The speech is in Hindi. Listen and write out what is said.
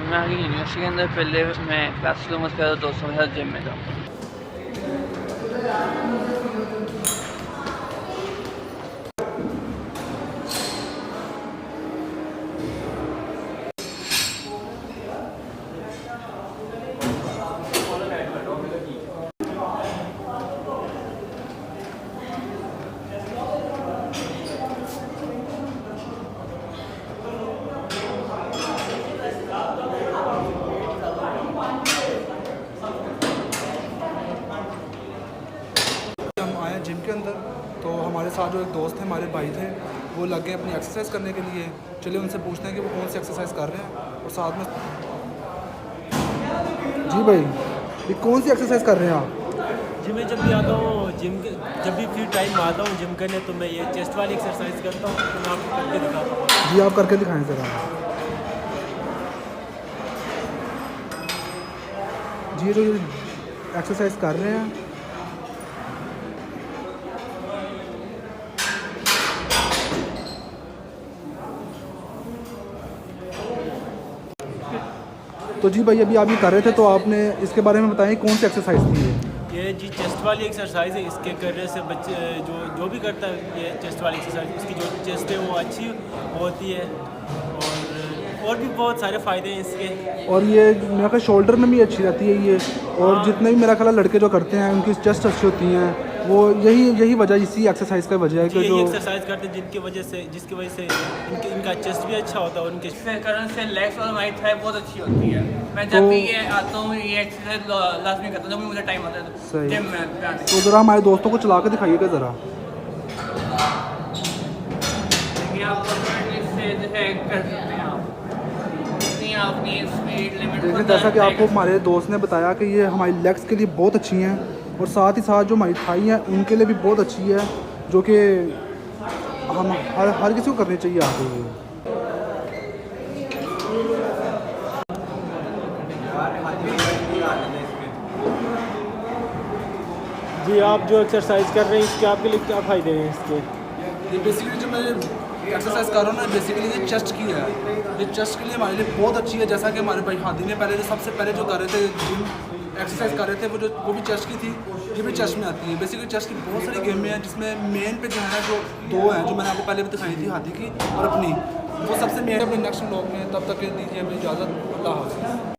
मैं आगे यूनिवर्सिटी के अंदर पहले मैं क्लास लूँगा, उसके बाद दोस्तों के साथ जिम में जाऊँगा। जिम के अंदर तो हमारे साथ जो एक दोस्त थे, हमारे भाई थे, वो लगे अपनी एक्सरसाइज करने के लिए। चलिए उनसे पूछते हैं कि वो कौन सी एक्सरसाइज कर रहे हैं और साथ में। जी भाई, ये कौन सी एक्सरसाइज कर रहे हैं आप? जिम में जब भी आता हूँ, जब भी फ्री टाइम आता हूँ जिम करने, तो मैं ये चेस्ट वाली एक्सरसाइज करता हूँ। तो मैं आपको करके दिखाता हूँ। जी, आप करके दिखाएं ज़रा। जी, जो एक्सरसाइज कर रहे हैं तो जी भाई, अभी आप ये कर रहे थे तो आपने इसके बारे में बताएं कौन सी एक्सरसाइज थी ये जी चेस्ट वाली एक्सरसाइज है। इसके करने से बच्चे जो भी करता है ये चेस्ट वाली एक्सरसाइज, उसकी जो चेस्ट है वो अच्छी होती है और भी बहुत सारे फ़ायदे हैं इसके। और ये मेरा ख्याल शोल्डर में भी अच्छी रहती है ये। और हाँ। जितने भी मेरा ख्याल लड़के जो करते हैं उनकी चेस्ट अच्छी होती हैं, वो यही वजह, इसी एक्सरसाइज का वजह है कि जो एक्सरसाइज करते हैं जिसकी वजह से इनका चेस्ट भी अच्छा होता है और उनके करने से लेग्स और हमारी थाई बहुत अच्छी होती है। मैं जब भी ये आता हूँ ये एक्सरसाइज लाजमी करता हूँ जब भी मुझे टाइम आता है सही। जिम में। तो ज़रा हमारे दोस्तों को चला के दिखाइएगा ज़रा। देखिए, जैसा कि आपको हमारे दोस्त ने बताया कि ये हमारी लेग्स के लिए बहुत अच्छी हैं और साथ ही साथ जो हमारी थाई हैं उनके लिए भी बहुत अच्छी है, जो कि हम हर किसी को करनी चाहिए आगे। जी, आप जो एक्सरसाइज कर रहे हैं इसके आपके लिए क्या फ़ायदे हैं इसके? ये बेसिकली जो मैं एक्सरसाइज कर रहा हूँ ना, बेसिकली ये चेस्ट की है। ये चेस्ट के लिए हमारे लिए बहुत अच्छी है। जैसा कि हमारे भाई हादी ने पहले सबसे पहले जो कर रहे थे जिम एक्सरसाइज कर रहे थे, वो भी चेस्ट की थी, ये भी चेस्ट में आती है। बेसिकली चेस्ट की बहुत सारी गेमें हैं जिसमें मेन पे जो है ना, जो दो हैं जो मैंने आपको पहले भी दिखाई थी, हादी की और अपनी, वो सबसे मेन। अपने नेक्स्ट व्लॉग में, तब तक दीजिए हमें इजाज़त। अल्लाह हाफ़िज़।